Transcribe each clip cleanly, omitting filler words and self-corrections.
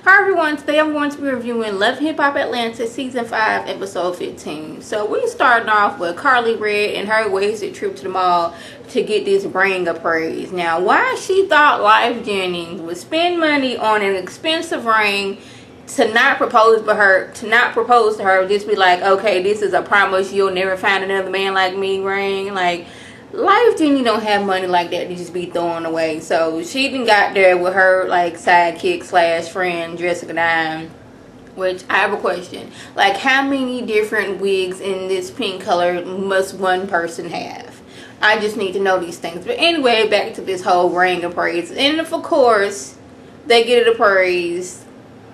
Hi everyone, today I'm going to be reviewing Love Hip Hop Atlanta Season 5 Episode 15. So we starting off with Carly Red and her wasted trip to the mall to get this ring appraised. Now why she thought LYFE Jennings would spend money on an expensive ring to not propose to her, just be like, okay, this is a promise you'll never find another man like me ring. Like, LYFE Jennings don't have money like that to just be throwing away. So she even got there with her like sidekick slash friend Jessica Dime, which I have a question. Like, how many different wigs in this pink color must one person have? I just need to know these things. But anyway, back to this whole ring appraised. And of course, they get it appraised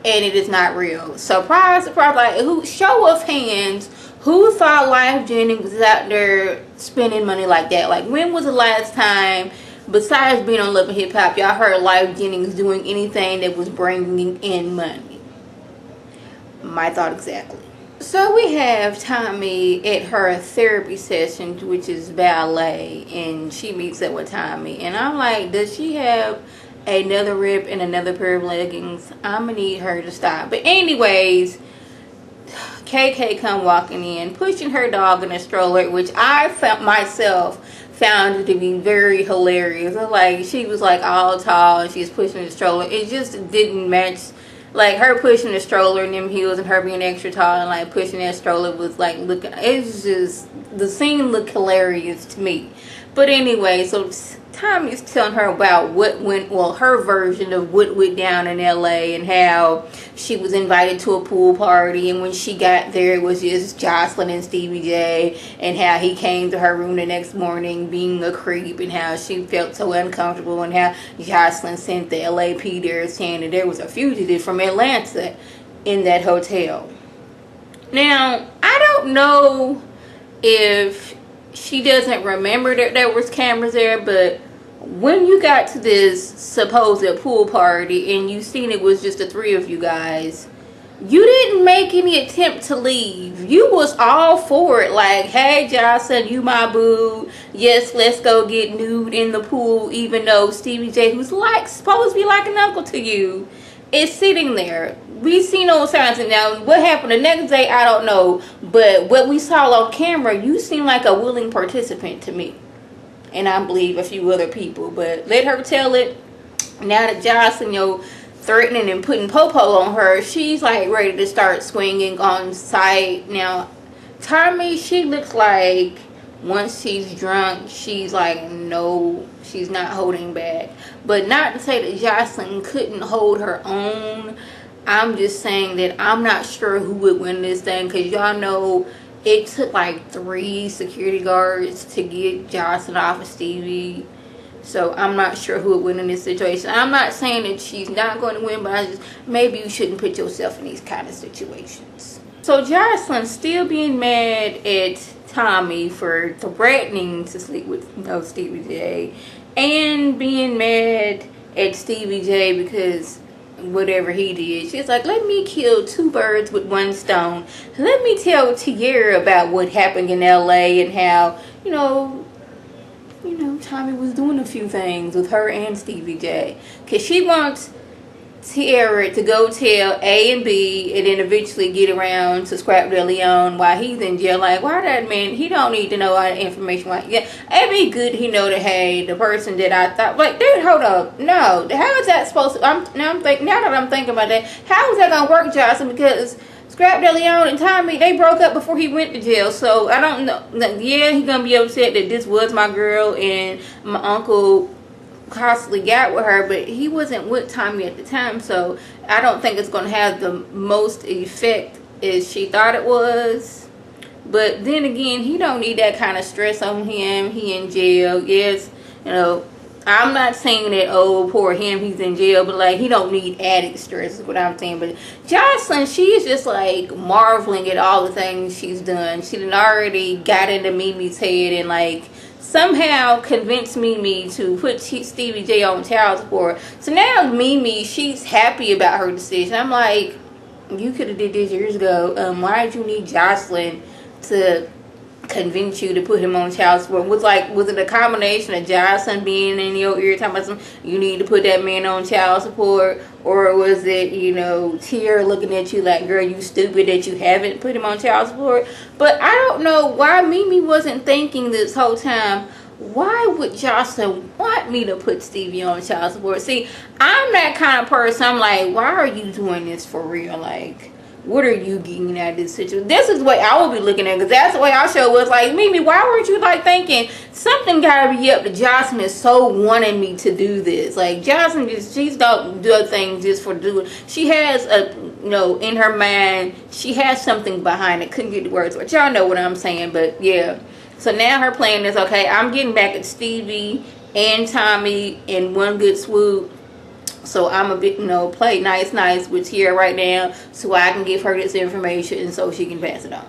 and it is not real. Surprise, surprise. Like, show of hands, who thought LYFE Jennings was out there spending money like that? Like, when was the last time, besides being on Love and Hip Hop, y'all heard LYFE Jennings doing anything that was bringing in money? My thought exactly. So we have Tommy at her therapy session, which is ballet, and she meets up with Tommy. And I'm like, does she have another rip and another pair of leggings? I'm gonna need her to stop. But anyways, KK come walking in, pushing her dog in a stroller, which I found to be very hilarious. Like, she was like all tall and she's pushing the stroller. It just didn't match. Like, her pushing the stroller in them heels and her being extra tall and like pushing that stroller was like looking. It's just, the scene looked hilarious to me. But anyway, so Tommy's telling her about her version of what went down in LA and how she was invited to a pool party, and when she got there it was just Jocelyn and Stevie J, and how he came to her room the next morning being a creep, and how she felt so uncomfortable, and how Jocelyn sent the LAP there saying that there was a fugitive from Atlanta in that hotel. Now, I don't know if she doesn't remember that there was cameras there, but when you got to this supposed pool party and you seen it was just the three of you guys, you didn't make any attempt to leave. You was all for it. Like, hey Jocelyn, you my boo, yes, let's go get nude in the pool, even though Stevie J, who's like supposed to be like an uncle to you, is sitting there. We seen those signs, and now what happened the next day, I don't know. But what we saw on camera, you seem like a willing participant to me. And I believe a few other people. But let her tell it. Now that Jocelyn, threatening and putting popo on her, she's like ready to start swinging on sight. Now, Tommy, she looks like once she's drunk, she's like, no, she's not holding back. But not to say that Jocelyn couldn't hold her own. I'm just saying that I'm not sure who would win this thing, because y'all know it took like 3 security guards to get Jocelyn off of Stevie. So I'm not sure who would win in this situation. I'm not saying that she's not going to win, but maybe you shouldn't put yourself in these kind of situations. So Jocelyn still being mad at Tommy for threatening to sleep with Stevie J, and being mad at Stevie J because whatever he did. She's like, let me kill 2 birds with 1 stone. Let me tell Tierra about what happened in LA and how, Tommy was doing a few things with her and Stevie J. Because she wants Tierra to go tell A and B, and then eventually get around to Scrap De Leon while he's in jail. Like, why that man, he don't need to know all the information. Like, yeah, it'd be good he know that, hey, the person that I thought, like, dude, hold up, no, how is that supposed to, now that I'm thinking about that, how is that gonna work, Jocelyn? Because Scrap De Leon and Tommy, they broke up before he went to jail. So I don't know. Yeah, he's gonna be upset that this was my girl and my uncle constantly got with her, but he wasn't with Tommy at the time, so I don't think it's going to have the most effect as she thought it was. But then again, he don't need that kind of stress on him. He in jail. Yes, I'm not saying that, oh, poor him, he's in jail, but like, he don't need added stress is what I'm saying. But Jocelyn, she is just like marveling at all the things she's done. She done already got into Mimi's head and like somehow convinced Mimi to put Stevie J on child support. So now Mimi, she's happy about her decision. I'm like, you could have did this years ago. Why did you need Jocelyn to convince you to put him on child support? Was it a combination of Jocelyn being in your ear talking about you need to put that man on child support, Or was it, you know, Tiara looking at you like, girl, you stupid that you haven't put him on child support? But I don't know why Mimi wasn't thinking this whole time, why would Jocelyn want me to put Stevie on child support? See, I'm that kind of person. I'm like, why are you doing this for real? Like, what are you getting out of this situation? This is the way I would be looking at it, because that's the way our show was. Like, Mimi, why weren't you like thinking something gotta be up? That Jocelyn is so wanting me to do this. Like, Jocelyn just, she's don't do things just for doing. She has a, you know, in her mind, she has something behind it. Couldn't get the words, but y'all know what I'm saying. But yeah. So now her plan is, okay, I'm getting back at Stevie and Tommy in one good swoop. So I'm a bit, you know, play nice with Tiara right now, so I can give her this information so she can pass it on.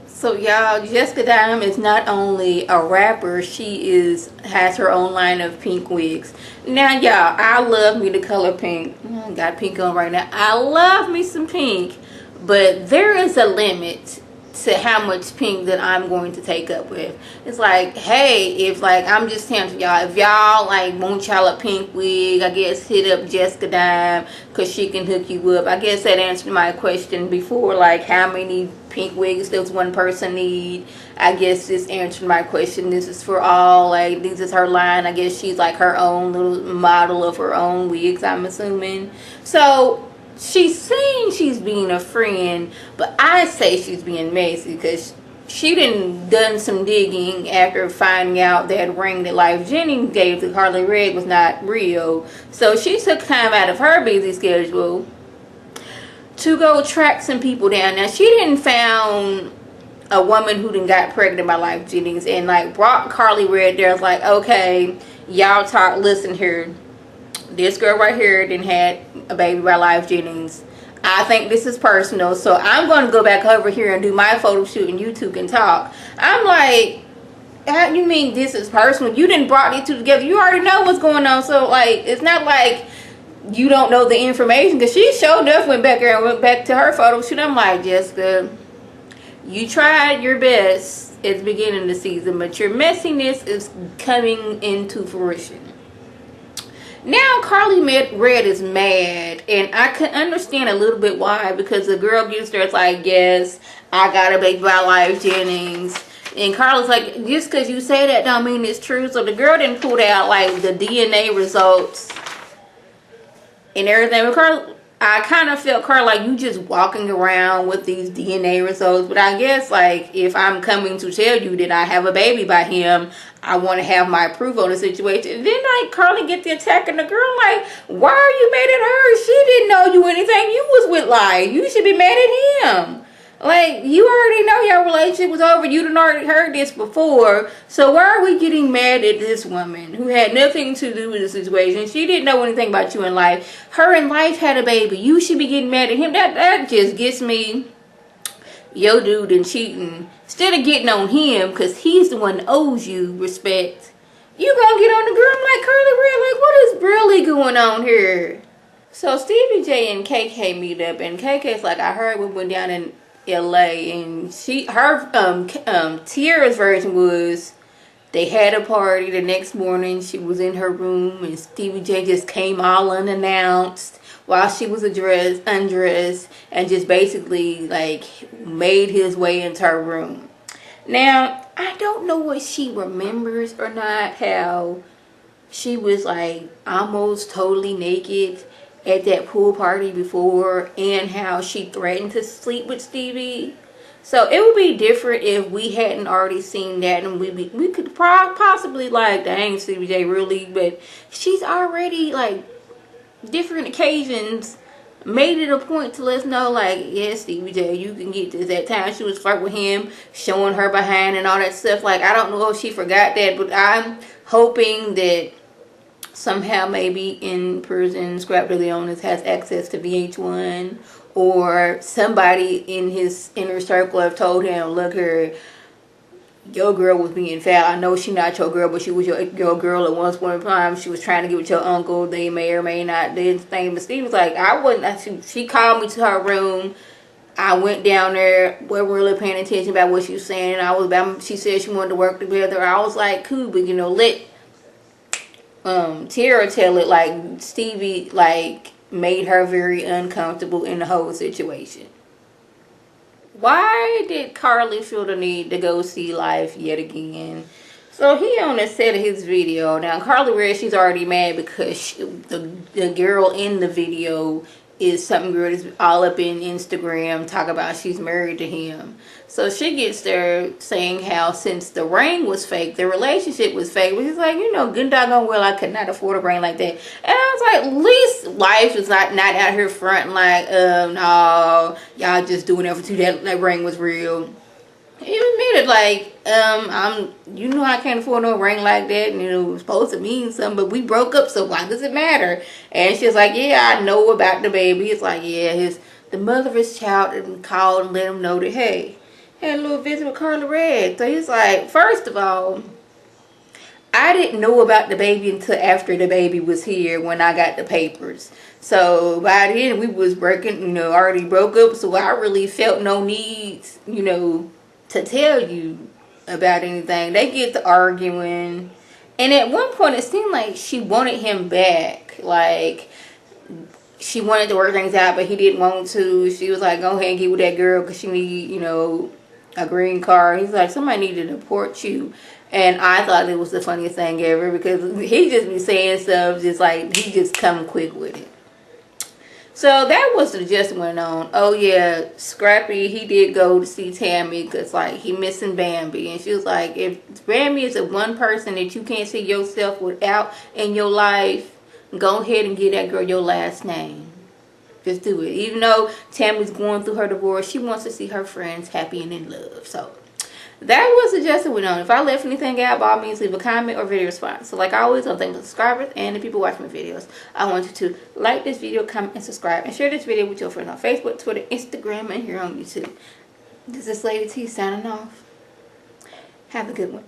So y'all, Jessica Dime is not only a rapper, she has her own line of pink wigs. Now y'all, I love me the color pink. I got pink on right now. I love me some pink, but there is a limit to how much pink that I'm going to take up with. It's like, hey, if like, I'm just telling y'all, if y'all like want y'all a pink wig, I guess hit up Jessica Dime, because she can hook you up. I guess that answered my question before, like how many pink wigs does one person need. I guess this answered my question. This is for all, like, this is her line. I guess she's like her own little model of her own wigs, I'm assuming. So she's saying she's being a friend, but I say she's being messy, because she done some digging after finding out that ring that Life Jennings gave to KARLIE Red was not real. So she took time out of her busy schedule to go track some people down. Now, she didn't found a woman who done got pregnant by Life Jennings and like brought KARLIE Red there. It's like, okay, y'all talk, listen here. This girl right here didn't had a baby by Life Jennings. I think this is personal, so I'm going to go back over here and do my photo shoot and you two can talk. I'm like, how you mean this is personal? You didn't brought these two together. You already know what's going on. So like, it's not like you don't know the information, because she showed up, went back there and went back to her photo shoot. I'm like, Jessica, you tried your best at the beginning of the season, but your messiness is coming into fruition. Now KARLIE Red is mad, and I can understand a little bit why, because the girl gets there, it's like, yes, I got a baby by Life Jennings, and KARLIE's like, just because you say that don't mean it's true. So the girl didn't pull out like the DNA results and everything. But KARLIE, I kind of felt KARLIE like, you just walking around with these DNA results. But I guess like, if I'm coming to tell you that I have a baby by him, I want to have my proof on the situation. And then like KARLIE get the attacking the girl, like, why are you mad at her? She didn't know you anything. You was with Life. You should be mad at him. Like, you already know your relationship was over. You done already heard this before. So why are we getting mad at this woman who had nothing to do with the situation? She didn't know anything about you in Life. Her and Life had a baby. You should be getting mad at him. That just gets me, yo dude and cheating. Instead of getting on him, because he's the one that owes you respect, you gonna get on the girl. I'm like, KARLIE Red, like, what is really going on here? So Stevie J and KK meet up, and KK's like, I heard we went down in LA, and Tiara's version was they had a party the next morning. She was in her room, and Stevie J just came all unannounced while she was undressed, and just basically like made his way into her room. Now, I don't know what she remembers or not, how she was like almost totally naked at that pool party before, and how she threatened to sleep with Stevie. So it would be different if we hadn't already seen that, and we could possibly like, dang, Stevie J really, but she's already like different occasions made it a point to let us know, like, yes, Stevie J, you can get this. That time she was flirting with him, showing her behind and all that stuff. Like, I don't know if she forgot that, but I'm hoping that somehow maybe in prison Scrap de Leonis has access to VH1, or somebody in his inner circle have told him, look here, your girl was being foul. I know she not your girl, but she was your girl at one point in time. She was trying to get with your uncle. They may or may not did thing. But Steve was like, I wouldn't. She called me to her room. I went down there. Wasn't really paying attention about what she was saying. She said she wanted to work together. I was like, cool, but you know, let Tiara tell it. Like Stevie, like made her very uncomfortable in the whole situation. Why did KARLIE feel the need to go see LYFE yet again? So he on the set of his video. Now KARLIE Red, she's already mad because the girl in the video is some girl that's all up in Instagram talk about she's married to him. So she gets there saying how since the ring was fake, the relationship was fake. But he's like, you know, good doggone well I could not afford a ring like that. And I was like, at least LYFE is not out here fronting like, no, y'all just doing everything. That ring was real. He admitted, like, you know I can't afford no ring like that, and it was supposed to mean something, but we broke up, so why does it matter? And she's like, yeah, I know about the baby. It's like, yeah, the mother of his child and called and let him know that, hey, had a little visit with KARLIE Red. So he's like, first of all, I didn't know about the baby until after the baby was here when I got the papers. So by then we was breaking, you know, already broke up, so I really felt no needs, you know, to tell you about anything. They get to arguing, and at one point it seemed like she wanted him back. Like she wanted to work things out, but he didn't want to. She was like, go ahead and get with that girl because she need, you know, a green card. He's like, somebody needed to deport you. And I thought it was the funniest thing ever because he just be saying stuff just like he just come quick with it. So that was the just went on. Oh yeah, Scrappy, he did go to see Tammy because like he missing Bambi, and she was like, if Bambi is the one person that you can't see yourself without in your life, go ahead and give that girl your last name. Just do it. Even though Tammy's going through her divorce, she wants to see her friends happy and in love. So that was the just went on. If I left anything out, by all means leave a comment or video response. So like always, I thank the subscribers and the people watching my videos. I want you to like this video, comment, and subscribe, and share this video with your friends on Facebook, Twitter, Instagram, and here on YouTube. This is Lady T signing off. Have a good one.